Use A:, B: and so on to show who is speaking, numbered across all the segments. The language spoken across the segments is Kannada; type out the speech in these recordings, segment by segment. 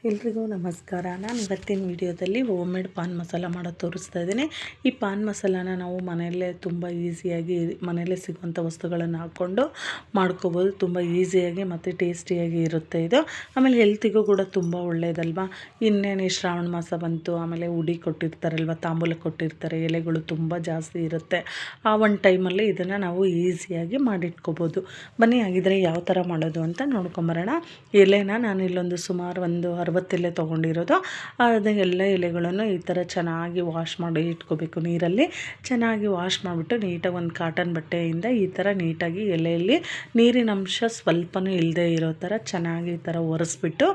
A: ಎಲ್ರಿಗೂ ನಮಸ್ಕಾರ. ನಾನು ಇವತ್ತಿನ ವಿಡಿಯೋದಲ್ಲಿ ಹೋಮ್ ಮೇಡ್ ಪಾನ್ ಮಸಾಲ ಮಾಡೋದು ತೋರಿಸ್ತಾ ಇದ್ದೀನಿ. ಈ ಪಾನ್ ಮಸಾಲಾನ ನಾವು ಮನೆಯಲ್ಲೇ ತುಂಬ ಈಸಿಯಾಗಿ ಮನೆಯಲ್ಲೇ ಸಿಗುವಂಥ ವಸ್ತುಗಳನ್ನು ಹಾಕ್ಕೊಂಡು ಮಾಡ್ಕೋಬೋದು. ತುಂಬ ಈಸಿಯಾಗಿ ಮತ್ತು ಟೇಸ್ಟಿಯಾಗಿ ಇರುತ್ತೆ ಇದು. ಆಮೇಲೆ ಹೆಲ್ತಿಗೂ ಕೂಡ ತುಂಬ ಒಳ್ಳೆಯದಲ್ವಾ. ಇನ್ನೇನು ಶ್ರಾವಣ ಮಾಸ ಬಂತು, ಆಮೇಲೆ ಉಡಿ ಕೊಟ್ಟಿರ್ತಾರಲ್ವ, ತಾಂಬೂಲ ಕೊಟ್ಟಿರ್ತಾರೆ, ಎಲೆಗಳು ತುಂಬ ಜಾಸ್ತಿ ಇರುತ್ತೆ. ಆ ಒಂದು ಟೈಮಲ್ಲಿ ಇದನ್ನು ನಾವು ಈಸಿಯಾಗಿ ಮಾಡಿಟ್ಕೋಬೋದು. ಬನ್ನಿ ಹಾಗಿದ್ರೆ ಯಾವ ಥರ ಮಾಡೋದು ಅಂತ ನೋಡ್ಕೊಂಬರೋಣ. ಎಲೆನ ನಾನು ಇಲ್ಲೊಂದು ಸುಮಾರು ಒಂದು 60 ಎಲೆ ತೊಗೊಂಡಿರೋದು. ಅದು ಎಲ್ಲ ಎಲೆಗಳನ್ನು ಈ ಥರ ಚೆನ್ನಾಗಿ ವಾಶ್ ಮಾಡಿ ಇಟ್ಕೋಬೇಕು. ನೀರಲ್ಲಿ ಚೆನ್ನಾಗಿ ವಾಶ್ ಮಾಡಿಬಿಟ್ಟು ನೀಟಾಗಿ ಒಂದು ಕಾಟನ್ ಬಟ್ಟೆಯಿಂದ ಈ ಥರ ನೀಟಾಗಿ ಎಲೆಯಲ್ಲಿ ನೀರಿನ ಅಂಶ ಸ್ವಲ್ಪನೂ ಇಲ್ಲದೆ ಇರೋ ಥರ ಚೆನ್ನಾಗಿ ಈ ಥರ ಒರೆಸ್ಬಿಟ್ಟು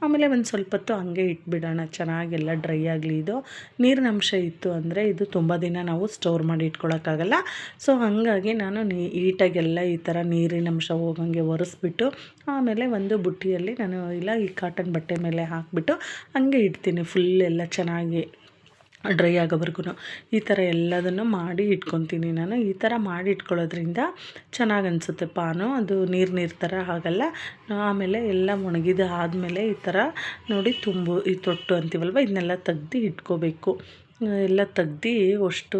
A: ಆಮೇಲೆ ಒಂದು ಸ್ವಲ್ಪ ಹೊತ್ತು ಹಂಗೆ ಇಟ್ಬಿಡೋಣ. ಚೆನ್ನಾಗೆಲ್ಲ ಡ್ರೈ ಆಗಲಿ. ಇದು ನೀರಿನ ಅಂಶ ಇತ್ತು ಅಂದರೆ ಇದು ತುಂಬ ದಿನ ನಾವು ಸ್ಟೋರ್ ಮಾಡಿ ಇಟ್ಕೊಳ್ಳೋಕ್ಕಾಗಲ್ಲ. ಸೊ ಹಾಗಾಗಿ ನಾನು ನೀಟಾಗೆಲ್ಲ ಈ ಥರ ನೀರಿನ ಅಂಶ ಹೋಗಂಗೆ ಒರೆಸ್ಬಿಟ್ಟು ಆಮೇಲೆ ಒಂದು ಬುಟ್ಟಿಯಲ್ಲಿ ನಾನು ಇಲ್ಲ ಈ ಕಾಟನ್ ಬಟ್ಟೆ ಮೇಲೆ ಹಾಕಿಬಿಟ್ಟು ಹಂಗೆ ಇಡ್ತೀನಿ. ಫುಲ್ ಎಲ್ಲ ಚೆನ್ನಾಗಿ ಡ್ರೈ ಆಗೋವರೆಗೂ ಈ ಥರ ಎಲ್ಲದನ್ನು ಮಾಡಿ ಇಟ್ಕೊತೀನಿ ನಾನು. ಈ ಥರ ಮಾಡಿ ಇಟ್ಕೊಳ್ಳೋದ್ರಿಂದ ಚೆನ್ನಾಗಿ ಅನಿಸುತ್ತೆ ಪಾನು. ಅದು ನೀರು ಥರ ಆಗಲ್ಲ. ಆಮೇಲೆ ಎಲ್ಲ ಒಣಗಿದ ಆದಮೇಲೆ ಈ ಥರ ನೋಡಿ ಈ ತೊಟ್ಟು ಅಂತೀವಲ್ವ, ಇದನ್ನೆಲ್ಲ ತೆಗ್ದು ಇಟ್ಕೋಬೇಕು. ಎಲ್ಲ ತೆಗ್ದು ಅಷ್ಟು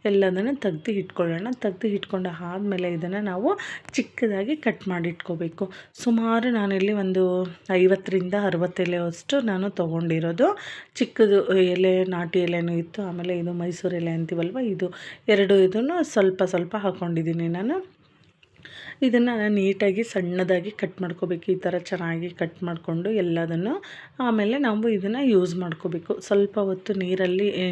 A: ಎಲ್ಲದನ್ನು ತೆಗ್ದು ಇಟ್ಕೊಳ್ಳೋಣ. ತೆಗ್ದು ಇಟ್ಕೊಂಡು ಆದಮೇಲೆ ಇದನ್ನು ನಾವು ಚಿಕ್ಕದಾಗಿ ಕಟ್ ಮಾಡಿ ಇಟ್ಕೋಬೇಕು. ಸುಮಾರು ನಾನಿಲ್ಲಿ ಒಂದು 50ರಿಂದ 60 ಎಲೆಯಷ್ಟು ನಾನು ತೊಗೊಂಡಿರೋದು. ಚಿಕ್ಕದು ಎಲೆ, ನಾಟಿ ಎಲೆನೂ ಇತ್ತು. ಆಮೇಲೆ ಇದು ಮೈಸೂರು ಎಲೆ ಅಂತೀವಲ್ವ, ಇದು ಎರಡು ಇದನ್ನು ಸ್ವಲ್ಪ ಸ್ವಲ್ಪ ಹಾಕ್ಕೊಂಡಿದ್ದೀನಿ ನಾನು. ಇದನ್ನು ನೀಟಾಗಿ ಸಣ್ಣದಾಗಿ ಕಟ್ ಮಾಡ್ಕೋಬೇಕು. ಈ ಥರ ಚೆನ್ನಾಗಿ ಕಟ್ ಮಾಡಿಕೊಂಡು ಎಲ್ಲದನ್ನು ಆಮೇಲೆ ನಾವು ಇದನ್ನು ಯೂಸ್ ಮಾಡ್ಕೋಬೇಕು. ಸ್ವಲ್ಪ ಹೊತ್ತು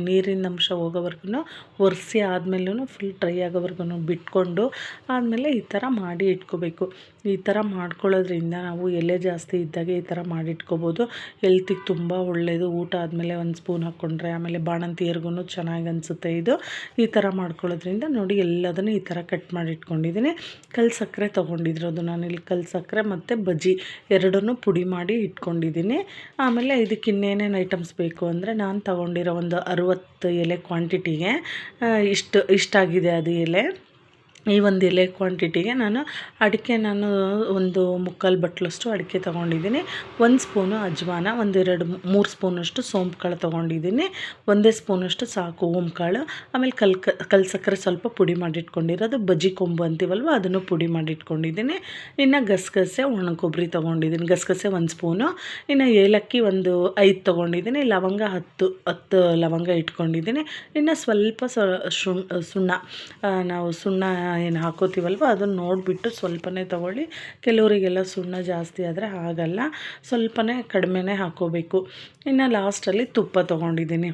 A: ನೀರಿನ ಅಂಶ ಹೋಗೋವರೆಗೂ ಒರೆಸಿ ಆದಮೇಲೂ ಫುಲ್ ಡ್ರೈ ಆಗೋವರೆಗೂ ಬಿಟ್ಕೊಂಡು ಆದಮೇಲೆ ಈ ಥರ ಮಾಡಿ ಇಟ್ಕೋಬೇಕು. ಈ ಥರ ಮಾಡ್ಕೊಳ್ಳೋದ್ರಿಂದ ನಾವು ಎಲೆ ಜಾಸ್ತಿ ಇದ್ದಾಗ ಈ ಥರ ಮಾಡಿಟ್ಕೋಬೋದು. ಹೆಲ್ತಿಗೆ ತುಂಬ ಒಳ್ಳೆಯದು. ಊಟ ಆದಮೇಲೆ ಒಂದು ಸ್ಪೂನ್ ಹಾಕ್ಕೊಂಡ್ರೆ ಆಮೇಲೆ ಬಾಣಂತಿಯರ್ಗೂ ಚೆನ್ನಾಗಿ ಅನಿಸುತ್ತೆ ಇದು. ಈ ಥರ ಮಾಡ್ಕೊಳ್ಳೋದ್ರಿಂದ ನೋಡಿ ಎಲ್ಲದನ್ನು ಈ ಥರ ಕಟ್ ಮಾಡಿ ಇಟ್ಕೊಂಡಿದ್ದೀನಿ. ಕಲ್ಲು ಸಕ್ಕರೆ ತೊಗೊಂಡಿರೋದು ನಾನಿಲ್ಲಿ. ಕಲ್ಲು ಸಕ್ಕರೆ ಮತ್ತು ಬಜ್ಜಿ ಎರಡನ್ನೂ ಪುಡಿ ಮಾಡಿ ಇಟ್ಕೊಂಡಿದ್ದೀನಿ. ಆಮೇಲೆ ಇದಕ್ಕೆ ಇನ್ನೇನೇನು ಐಟಮ್ಸ್ ಬೇಕು ಅಂದರೆ ನಾನು ತೊಗೊಂಡಿರೋ ಒಂದು 60 ಎಲೆ ಕ್ವಾಂಟಿಟಿಗೆ ಇಷ್ಟಾಗಿದೆ ಅದು ಎಲೆ. ಈ ಒಂದು ಎಲೆ ಕ್ವಾಂಟಿಟಿಗೆ ನಾನು ಒಂದು 3/4 ಬಟ್ಲಷ್ಟು ಅಡಿಕೆ ತೊಗೊಂಡಿದ್ದೀನಿ. 1 ಸ್ಪೂನು ಅಜ್ವಾನ, 1-2-3 ಸ್ಪೂನಷ್ಟು ಸೋಂಪು ಕಾಳು ತೊಗೊಂಡಿದ್ದೀನಿ. 1 ಸ್ಪೂನಷ್ಟು ಸಾಕು ಓಂಕಾಳು. ಆಮೇಲೆ ಕಲ್ಲು ಸಕ್ಕರೆ ಸ್ವಲ್ಪ ಪುಡಿ ಮಾಡಿಟ್ಕೊಂಡಿರೋದು, ಬಜ್ಜಿ ಕೊಂಬು ಅಂತೀವಲ್ವ ಅದನ್ನು ಪುಡಿ ಮಾಡಿಟ್ಕೊಂಡಿದ್ದೀನಿ. ಇನ್ನು ಗಸಗಸೆ, ಒಣ ಕೊಬ್ಬರಿ ತೊಗೊಂಡಿದ್ದೀನಿ. ಗಸಗಸೆ 1 ಸ್ಪೂನು. ಇನ್ನು ಏಲಕ್ಕಿ ಒಂದು 5 ತೊಗೊಂಡಿದ್ದೀನಿ. ಲವಂಗ 10 ಲವಂಗ ಇಟ್ಕೊಂಡಿದ್ದೀನಿ. ಇನ್ನು ಸ್ವಲ್ಪ ಸುಣ್ಣ, ನಾವು ಸುಣ್ಣ ಏನು ಹಾಕೋತೀವಲ್ವ ಅದನ್ನು ನೋಡಿಬಿಟ್ಟು ಸ್ವಲ್ಪನೇ ತೊಗೊಳ್ಳಿ. ಕೆಲವರಿಗೆಲ್ಲ ಸುಣ್ಣ ಜಾಸ್ತಿ ಆದರೆ ಆಗಲ್ಲ, ಸ್ವಲ್ಪನೇ ಕಡಿಮೆನೇ ಹಾಕ್ಕೋಬೇಕು. ಇನ್ನು ಲಾಸ್ಟಲ್ಲಿ ತುಪ್ಪ ತೊಗೊಂಡಿದ್ದೀನಿ.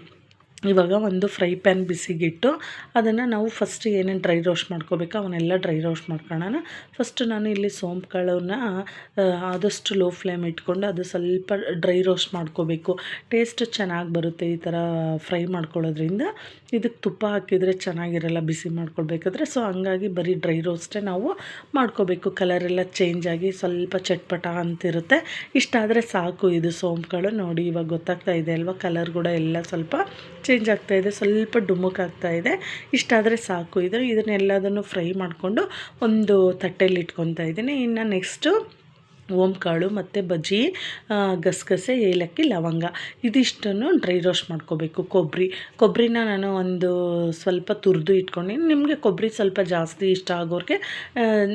A: ಇವಾಗ ಒಂದು ಫ್ರೈ ಪ್ಯಾನ್ ಬಿಸಿಗಿಟ್ಟು ಅದನ್ನು ನಾವು ಫಸ್ಟ್ ಏನೇನು ಡ್ರೈ ರೋಸ್ಟ್ ಮಾಡ್ಕೋಬೇಕು ಅವನ್ನೆಲ್ಲ ಡ್ರೈ ರೋಸ್ಟ್ ಮಾಡ್ಕೊಳ್ಳೋಣ. ಫಸ್ಟು ನಾನು ಇಲ್ಲಿ ಸೋಂಪು ಕಾಳನ್ನ ಆದಷ್ಟು ಲೋ ಫ್ಲೇಮ್ ಇಟ್ಕೊಂಡು ಅದು ಸ್ವಲ್ಪ ಡ್ರೈ ರೋಸ್ಟ್ ಮಾಡ್ಕೋಬೇಕು. ಟೇಸ್ಟ್ ಚೆನ್ನಾಗಿ ಬರುತ್ತೆ ಈ ಥರ ಫ್ರೈ ಮಾಡ್ಕೊಳ್ಳೋದ್ರಿಂದ. ಇದಕ್ಕೆ ತುಪ್ಪ ಹಾಕಿದರೆ ಚೆನ್ನಾಗಿರಲ್ಲ ಬಿಸಿ ಮಾಡ್ಕೊಳ್ಬೇಕಾದ್ರೆ. ಸೊ ಹಂಗಾಗಿ ಬರೀ ಡ್ರೈ ರೋಸ್ಟೇ ನಾವು ಮಾಡ್ಕೋಬೇಕು. ಕಲರೆಲ್ಲ ಚೇಂಜ್ ಆಗಿ ಸ್ವಲ್ಪ ಚಟ್ಪಟ ಅಂತಿರುತ್ತೆ. ಇಷ್ಟಾದರೆ ಸಾಕು. ಇದು ಸೋಂಪು ಕಾಳು ನೋಡಿ ಇವಾಗ ಗೊತ್ತಾಗ್ತಾ ಇದೆ ಅಲ್ವಾ, ಕಲರ್ ಕೂಡ ಎಲ್ಲ ಸ್ವಲ್ಪ ಚೇಂಜ್ ಆಗ್ತಾಯಿದೆ, ಸ್ವಲ್ಪ ಡುಮ್ಮಕ್ಕಾಗ್ತಾಯಿದೆ. ಇಷ್ಟಾದರೆ ಸಾಕು. ಇದನ್ನೆಲ್ಲದನ್ನು ಫ್ರೈ ಮಾಡಿಕೊಂಡು ಒಂದು ತಟ್ಟೆಯಲ್ಲಿ ಇಟ್ಕೊತಾ ಇದ್ದೀನಿ. ಇನ್ನು ನೆಕ್ಸ್ಟು ಓಂಕಾಳು ಮತ್ತು ಬಜ್ಜಿ, ಗಸಗಸೆ, ಏಲಕ್ಕಿ, ಲವಂಗ ಇದಿಷ್ಟನ್ನು ಡ್ರೈ ರೋಸ್ಟ್ ಮಾಡ್ಕೋಬೇಕು. ಕೊಬ್ಬರಿನ ನಾನು ಒಂದು ಸ್ವಲ್ಪ ತುರಿದು ಇಟ್ಕೊಂಡಿನಿ. ನಿಮಗೆ ಕೊಬ್ಬರಿ ಸ್ವಲ್ಪ ಜಾಸ್ತಿ ಇಷ್ಟ ಆಗೋರಿಗೆ,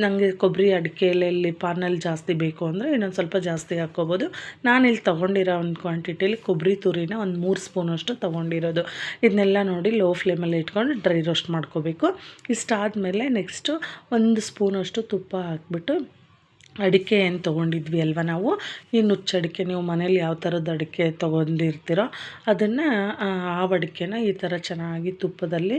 A: ನನಗೆ ಕೊಬ್ಬರಿ ಅಡಿಕೆಯಲ್ಲಿ ಪಾನಲ್ಲಿ ಜಾಸ್ತಿ ಬೇಕು ಅಂದರೆ ಇನ್ನೊಂದು ಸ್ವಲ್ಪ ಜಾಸ್ತಿ ಹಾಕ್ಕೋಬೋದು. ನಾನಿಲ್ಲಿ ತೊಗೊಂಡಿರೋ ಒಂದು ಕ್ವಾಂಟಿಟಿಯಲ್ಲಿ ಕೊಬ್ಬರಿ ತುರಿನ ಒಂದು 3 ಸ್ಪೂನಷ್ಟು ತೊಗೊಂಡಿರೋದು. ಇದನ್ನೆಲ್ಲ ನೋಡಿ ಲೋ ಫ್ಲೇಮಲ್ಲಿ ಇಟ್ಕೊಂಡು ಡ್ರೈ ರೋಸ್ಟ್ ಮಾಡ್ಕೋಬೇಕು. ಇಷ್ಟಾದಮೇಲೆ ನೆಕ್ಸ್ಟು 1 ಸ್ಪೂನಷ್ಟು ತುಪ್ಪ ಹಾಕ್ಬಿಟ್ಟು ಅಡಿಕೆ ಏನು ತೊಗೊಂಡಿದ್ವಿ ಅಲ್ವ ನಾವು, ಈ ನುಚ್ಚಡಿಕೆ, ನೀವು ಮನೇಲಿ ಯಾವ ಥರದ ಅಡಿಕೆ ತೊಗೊಂಡಿರ್ತೀರೋ ಅದನ್ನು ಆ ಅಡಿಕೆನ ಈ ಥರ ಚೆನ್ನಾಗಿ ತುಪ್ಪದಲ್ಲಿ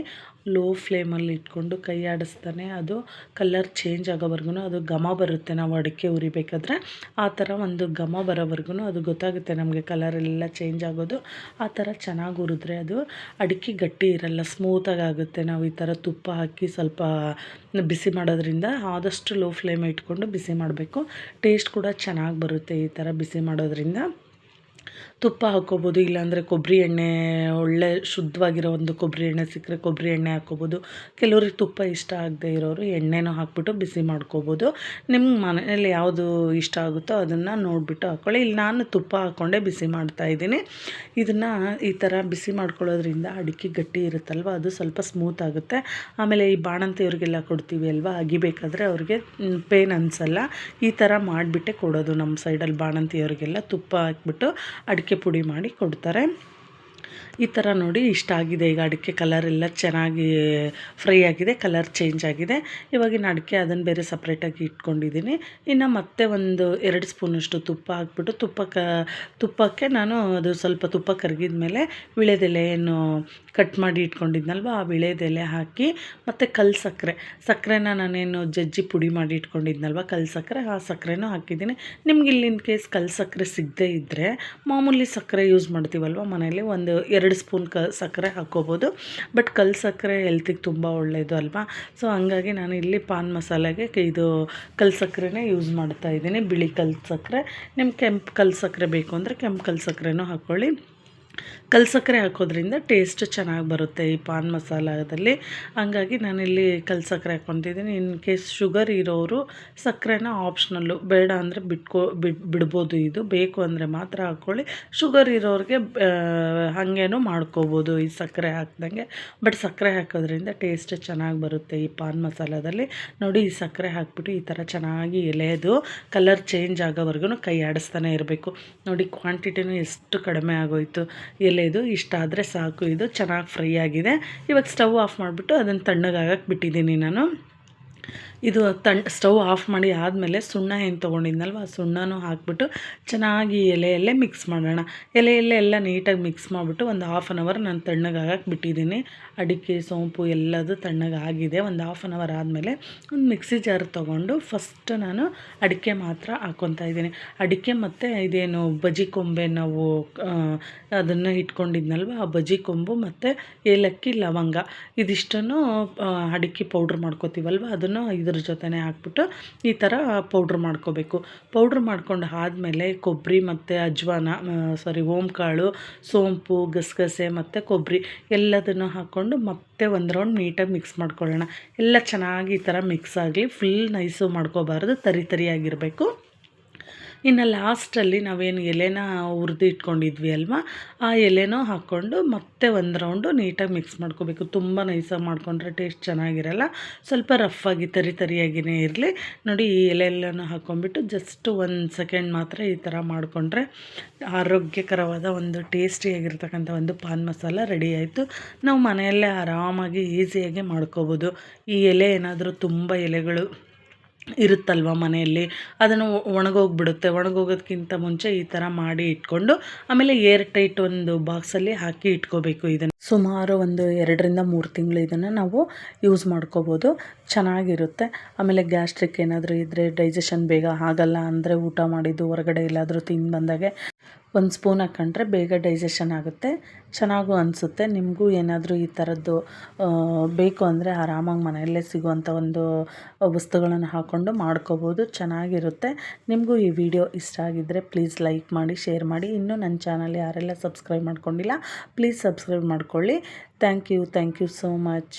A: ಲೋ ಫ್ಲೇಮಲ್ಲಿ ಇಟ್ಕೊಂಡು ಕೈ ಆಡಿಸ್ತಾನೆ ಅದು ಕಲರ್ ಚೇಂಜ್ ಆಗೋವರೆಗೂ ಅದು ಘಮ ಬರುತ್ತೆ. ನಾವು ಅಡಿಕೆ ಉರಿಬೇಕಾದ್ರೆ ಆ ಥರ ಒಂದು ಘಮ ಬರೋವರೆಗೂ ಅದು ಗೊತ್ತಾಗುತ್ತೆ ನಮಗೆ, ಕಲರೆಲ್ಲ ಚೇಂಜ್ ಆಗೋದು. ಆ ಥರ ಚೆನ್ನಾಗಿ ಹುರಿದ್ರೆ ಅದು ಅಡಿಕೆ ಗಟ್ಟಿ ಇರಲ್ಲ, ಸ್ಮೂತಾಗಿ ಆಗುತ್ತೆ. ನಾವು ಈ ಥರ ತುಪ್ಪ ಹಾಕಿ ಸ್ವಲ್ಪ ಬಿಸಿ ಮಾಡೋದ್ರಿಂದ ಆದಷ್ಟು ಲೋ ಫ್ಲೇಮ್ ಇಟ್ಕೊಂಡು ಬಿಸಿ ಮಾಡಬೇಕು. ಟೇಸ್ಟ್ ಕೂಡ ಚೆನ್ನಾಗಿ ಬರುತ್ತೆ ಈ ಥರ ಬಿಸಿ ಮಾಡೋದ್ರಿಂದ. ತುಪ್ಪ ಹಾಕ್ಕೋಬೋದು, ಇಲ್ಲಾಂದರೆ ಕೊಬ್ಬರಿ ಎಣ್ಣೆ, ಒಳ್ಳೆ ಶುದ್ಧವಾಗಿರೋ ಒಂದು ಕೊಬ್ಬರಿ ಎಣ್ಣೆ ಸಿಕ್ಕರೆ ಕೊಬ್ಬರಿ ಎಣ್ಣೆ ಹಾಕ್ಕೋಬೋದು. ಕೆಲವ್ರಿಗೆ ತುಪ್ಪ ಇಷ್ಟ ಆಗದೆ ಇರೋರು ಎಣ್ಣೆನೂ ಹಾಕ್ಬಿಟ್ಟು ಬಿಸಿ ಮಾಡ್ಕೋಬೋದು. ನಿಮ್ಗೆ ಮನೆಯಲ್ಲಿ ಯಾವುದು ಇಷ್ಟ ಆಗುತ್ತೋ ಅದನ್ನು ನೋಡಿಬಿಟ್ಟು ಹಾಕ್ಕೊಳ್ಳಿ. ಇಲ್ಲಿ ನಾನು ತುಪ್ಪ ಹಾಕ್ಕೊಂಡೆ ಬಿಸಿ ಮಾಡ್ತಾಯಿದ್ದೀನಿ. ಇದನ್ನು ಈ ಥರ ಬಿಸಿ ಮಾಡ್ಕೊಳ್ಳೋದ್ರಿಂದ ಅಡಿಕೆ ಗಟ್ಟಿ ಇರುತ್ತಲ್ವ, ಅದು ಸ್ವಲ್ಪ ಸ್ಮೂತ್ ಆಗುತ್ತೆ. ಆಮೇಲೆ ಈ ಬಾಣಂತಿಯವ್ರಿಗೆಲ್ಲ ಕೊಡ್ತೀವಿ ಅಲ್ವಾ, ಅಗಿಬೇಕಾದ್ರೆ ಅವ್ರಿಗೆ ಪೇನ್ ಅನಿಸಲ್ಲ. ಈ ಥರ ಮಾಡಿಬಿಟ್ಟೆ ಕೊಡೋದು ನಮ್ಮ ಸೈಡಲ್ಲಿ ಬಾಣಂತಿಯವ್ರಿಗೆಲ್ಲ. ತುಪ್ಪ ಹಾಕ್ಬಿಟ್ಟು ಅಡಿಕೆ ಪುಡಿ ಮಾಡಿ ಕೊಡ್ತಾರೆ. ಈ ಥರ ನೋಡಿ ಇಷ್ಟ ಆಗಿದೆ. ಈಗ ಅಡಿಕೆ ಕಲರ್ ಎಲ್ಲ ಚೆನ್ನಾಗಿ ಫ್ರೈ ಆಗಿದೆ, ಕಲರ್ ಚೇಂಜ್ ಆಗಿದೆ. ಇವಾಗಿನ ಅಡಿಕೆ ಅದನ್ನು ಬೇರೆ ಸಪ್ರೇಟಾಗಿ ಇಟ್ಕೊಂಡಿದ್ದೀನಿ. ಇನ್ನು ಮತ್ತೆ ಒಂದು 2 ಸ್ಪೂನಷ್ಟು ತುಪ್ಪ ಹಾಕ್ಬಿಟ್ಟು ತುಪ್ಪಕ್ಕೆ ನಾನು ಅದು ಸ್ವಲ್ಪ ತುಪ್ಪ ಕರಗಿದ ಮೇಲೆ ವಿಳೆದೆಲೆ ಏನು ಕಟ್ ಮಾಡಿ ಇಟ್ಕೊಂಡಿದ್ನಲ್ವ, ಆ ವಿಳೆದೆಲೆ ಹಾಕಿ ಮತ್ತು ಸಕ್ಕರೆನ ನಾನೇನು ಜಜ್ಜಿ ಪುಡಿ ಮಾಡಿ ಇಟ್ಕೊಂಡಿದ್ನಲ್ವ, ಸಕ್ಕರೆ, ಆ ಸಕ್ಕರೆನೂ ಹಾಕಿದ್ದೀನಿ. ನಿಮ್ಗೆ ಇಲ್ಲಿ ಇನ್ ಕೇಸ್ ಸಕ್ಕರೆ ಸಿಗದೇ ಇದ್ದರೆ ಮಾಮೂಲಿ ಸಕ್ಕರೆ ಯೂಸ್ ಮಾಡ್ತೀವಲ್ವ ಮನೆಯಲ್ಲಿ, ಒಂದು 2 ಸ್ಪೂನ್ ಸಕ್ಕರೆ ಹಾಕ್ಕೋಬೋದು. ಬಟ್ ಸಕ್ಕರೆ ಹೆಲ್ತಿಗೆ ತುಂಬ ಒಳ್ಳೆಯದು ಅಲ್ವಾ. ಸೊ ಹಂಗಾಗಿ ನಾನು ಇಲ್ಲಿ ಪಾನ್ ಮಸಾಲೆಗೆ ಇದು ಸಕ್ಕರೆನೇ ಯೂಸ್ ಮಾಡ್ತಾ ಇದ್ದೀನಿ, ಬಿಳಿ ಸಕ್ಕರೆ. ನಿಮ್ಗೆ ಕೆಂಪು ಸಕ್ಕರೆ ಬೇಕು ಅಂದರೆ ಕೆಂಪು ಸಕ್ಕರೆನೂ ಹಾಕ್ಕೊಳ್ಳಿ. ಸಕ್ಕರೆ ಹಾಕೋದ್ರಿಂದ ಟೇಸ್ಟ್ ಚೆನ್ನಾಗಿ ಬರುತ್ತೆ ಈ ಪಾನ್ ಮಸಾಲದಲ್ಲಿ. ಹಂಗಾಗಿ ನಾನಿಲ್ಲಿ ಸಕ್ಕರೆ ಹಾಕ್ಕೊತಿದ್ದೀನಿ. ಇನ್ ಕೇಸ್ ಶುಗರ್ ಇರೋರು ಸಕ್ಕರೆನ ಆಪ್ಷನಲ್ಲು, ಬೇಡ ಅಂದರೆ ಬಿಡ್ಬೋದು. ಇದು ಬೇಕು ಅಂದರೆ ಮಾತ್ರ ಹಾಕ್ಕೊಳ್ಳಿ. ಶುಗರ್ ಇರೋರಿಗೆ ಹಾಗೇನೂ ಮಾಡ್ಕೋಬೋದು ಈ ಸಕ್ಕರೆ ಹಾಕ್ದಂಗೆ. ಬಟ್ ಸಕ್ಕರೆ ಹಾಕೋದ್ರಿಂದ ಟೇಸ್ಟ್ ಚೆನ್ನಾಗಿ ಬರುತ್ತೆ ಈ ಪಾನ್ ಮಸಾಲದಲ್ಲಿ. ನೋಡಿ, ಈ ಸಕ್ಕರೆ ಹಾಕ್ಬಿಟ್ಟು ಈ ಥರ ಚೆನ್ನಾಗಿ ಎಲೆದು ಕಲರ್ ಚೇಂಜ್ ಆಗೋವರೆಗೂ ಕೈ ಆಡಿಸ್ತಾನೆ ಇರಬೇಕು. ನೋಡಿ, ಕ್ವಾಂಟಿಟಿನೂ ಎಷ್ಟು ಕಡಿಮೆ ಆಗೋಯಿತು. ಎಲೆದು ಇಷ್ಟ ಆದರೆ ಸಾಕು. ಇದು ಚೆನ್ನಾಗಿ ಫ್ರೈ ಆಗಿದೆ. ಇವಾಗ ಸ್ಟವ್ ಆಫ್ ಮಾಡಿಬಿಟ್ಟು ಅದನ್ನು ತಣ್ಣಗಾಗಕ್ಕೆ ಬಿಟ್ಟಿದ್ದೀನಿ ನಾನು. ಇದು ಸ್ಟವ್ ಆಫ್ ಮಾಡಿ ಆದಮೇಲೆ ಸುಣ್ಣ ಏನು ತೊಗೊಂಡಿದ್ನಲ್ವ, ಆ ಸುಣ್ಣನೂ ಹಾಕ್ಬಿಟ್ಟು ಚೆನ್ನಾಗಿ ಎಲೆಯಲ್ಲೇ ಮಿಕ್ಸ್ ಮಾಡೋಣ. ಎಲೆಯಲ್ಲೇ ಎಲ್ಲ ನೀಟಾಗಿ ಮಿಕ್ಸ್ ಮಾಡಿಬಿಟ್ಟು ಒಂದು 1/2 ಅವರ್ ನಾನು ತಣ್ಣಗಾಗಕ್ಕೆ ಬಿಟ್ಟಿದ್ದೀನಿ. ಅಡಿಕೆ ಸೋಂಪು ಎಲ್ಲದು ತಣ್ಣಗಾಗಿದೆ. ಒಂದು 1/2 ಅವರ್ ಆದಮೇಲೆ ಒಂದು ಮಿಕ್ಸಿ ಜಾರ್ ತೊಗೊಂಡು ಫಸ್ಟ್ ನಾನು ಅಡಿಕೆ ಮಾತ್ರ ಹಾಕ್ಕೊತಾ ಇದ್ದೀನಿ. ಅಡಿಕೆ ಮತ್ತು ಇದೇನು ಬಜಿ ಕೊಂಬೆ ನಾವು ಅದನ್ನು ಇಟ್ಕೊಂಡಿದ್ನಲ್ವ, ಆ ಬಜಿ ಕೊಂಬು ಮತ್ತು ಏಲಕ್ಕಿ, ಲವಂಗ ಇದಿಷ್ಟನ್ನು ಅಡಿಕೆ ಪೌಡ್ರ್ ಮಾಡ್ಕೋತೀವಲ್ವ, ಅದನ್ನು ಇದ್ರ ಜೊತೆನೇ ಹಾಕ್ಬಿಟ್ಟು ಈ ಥರ ಪೌಡ್ರ್ ಮಾಡ್ಕೋಬೇಕು. ಪೌಡ್ರ್ ಮಾಡ್ಕೊಂಡು ಆದಮೇಲೆ ಕೊಬ್ಬರಿ ಮತ್ತು ಓಂಕಾಳು, ಸೋಂಪು, ಗಸಗಸೆ ಮತ್ತು ಕೊಬ್ಬರಿ ಎಲ್ಲದನ್ನು ಹಾಕ್ಕೊಂಡು ಮತ್ತೆ ಒಂದು ರೌಂಡ್ ನೀಟಾಗಿ ಮಿಕ್ಸ್ ಮಾಡ್ಕೊಳ್ಳೋಣ. ಎಲ್ಲ ಚೆನ್ನಾಗಿ ಈ ಥರ ಮಿಕ್ಸ್ ಆಗಲಿ. ಫುಲ್ ನೈಸು ಮಾಡ್ಕೋಬಾರ್ದು, ತರಿಯಾಗಿರಬೇಕು. ಇನ್ನು ಲಾಸ್ಟಲ್ಲಿ ನಾವೇನು ಎಲೆನ ಹುರಿದು ಇಟ್ಕೊಂಡಿದ್ವಿ ಅಲ್ವಾ, ಆ ಎಲೆನೂ ಹಾಕ್ಕೊಂಡು ಮತ್ತೆ ಒಂದು ರೌಂಡು ನೀಟಾಗಿ ಮಿಕ್ಸ್ ಮಾಡ್ಕೋಬೇಕು. ತುಂಬ ನೈಸಾಗಿ ಮಾಡ್ಕೊಂಡ್ರೆ ಟೇಸ್ಟ್ ಚೆನ್ನಾಗಿರಲ್ಲ. ಸ್ವಲ್ಪ ರಫಾಗಿ ತರಿಯಾಗಿಯೇ ಇರಲಿ. ನೋಡಿ, ಈ ಎಲೆ ಎಲ್ಲನೂ ಹಾಕ್ಕೊಂಡ್ಬಿಟ್ಟು ಜಸ್ಟ್ 1 ಸೆಕೆಂಡ್ ಮಾತ್ರ ಈ ಥರ ಮಾಡಿಕೊಂಡ್ರೆ ಆರೋಗ್ಯಕರವಾದ ಒಂದು ಟೇಸ್ಟಿಯಾಗಿರ್ತಕ್ಕಂಥ ಒಂದು ಪಾನ್ ಮಸಾಲ ರೆಡಿ ಆಯಿತು. ನಾವು ಮನೆಯಲ್ಲೇ ಆರಾಮಾಗಿ ಈಸಿಯಾಗಿ ಮಾಡ್ಕೋಬೋದು. ಈ ಎಲೆ ಏನಾದರೂ ತುಂಬ ಎಲೆಗಳು ಇರುತ್ತಲ್ವ ಮನೆಯಲ್ಲಿ, ಅದನ್ನು ಒಣಗೋಗ್ಬಿಡುತ್ತೆ. ಒಣಗೋಗೋದಕ್ಕಿಂತ ಮುಂಚೆ ಈ ಥರ ಮಾಡಿ ಇಟ್ಕೊಂಡು ಆಮೇಲೆ ಏರ್ ಟೈಟ್ ಒಂದು ಬಾಕ್ಸಲ್ಲಿ ಹಾಕಿ ಇಟ್ಕೋಬೇಕು. ಇದನ್ನು ಸುಮಾರು ಒಂದು 2 ರಿಂದ 3 ತಿಂಗಳು ಇದನ್ನು ನಾವು ಯೂಸ್ ಮಾಡ್ಕೋಬೋದು, ಚೆನ್ನಾಗಿರುತ್ತೆ. ಆಮೇಲೆ ಗ್ಯಾಸ್ಟ್ರಿಕ್ ಏನಾದರೂ ಇದ್ದರೆ, ಡೈಜೆಷನ್ ಬೇಗ ಆಗಲ್ಲ ಅಂದರೆ, ಊಟ ಮಾಡಿದ್ದು ಹೊರಗಡೆ ಎಲ್ಲಾದರೂ ತಿಂದು ಬಂದಾಗೆ 1 ಸ್ಪೂನ್ ಹಾಕ್ಕೊಂಡ್ರೆ ಬೇಗ ಡೈಜೆಷನ್ ಆಗುತ್ತೆ, ಚೆನ್ನಾಗೂ ಅನಿಸುತ್ತೆ. ನಿಮಗೂ ಏನಾದರೂ ಈ ಥರದ್ದು ಬೇಕು ಅಂದರೆ ಆರಾಮಾಗಿ ಮನೆಯಲ್ಲೇ ಸಿಗುವಂಥ ಒಂದು ವಸ್ತುಗಳನ್ನು ಹಾಕ್ಕೊಂಡು ಮಾಡ್ಕೋಬೋದು, ಚೆನ್ನಾಗಿರುತ್ತೆ. ನಿಮಗೂ ಈ ವಿಡಿಯೋ ಇಷ್ಟ ಆಗಿದ್ದರೆ ಪ್ಲೀಸ್ ಲೈಕ್ ಮಾಡಿ, ಶೇರ್ ಮಾಡಿ. ಇನ್ನೂ ನನ್ನ ಚಾನಲ್ ಯಾರೆಲ್ಲ ಸಬ್ಸ್ಕ್ರೈಬ್ ಮಾಡ್ಕೊಂಡಿಲ್ಲ ಪ್ಲೀಸ್ ಸಬ್ಸ್ಕ್ರೈಬ್ ಮಾಡ್ಕೊಳ್ಳಿ. Thank you so much.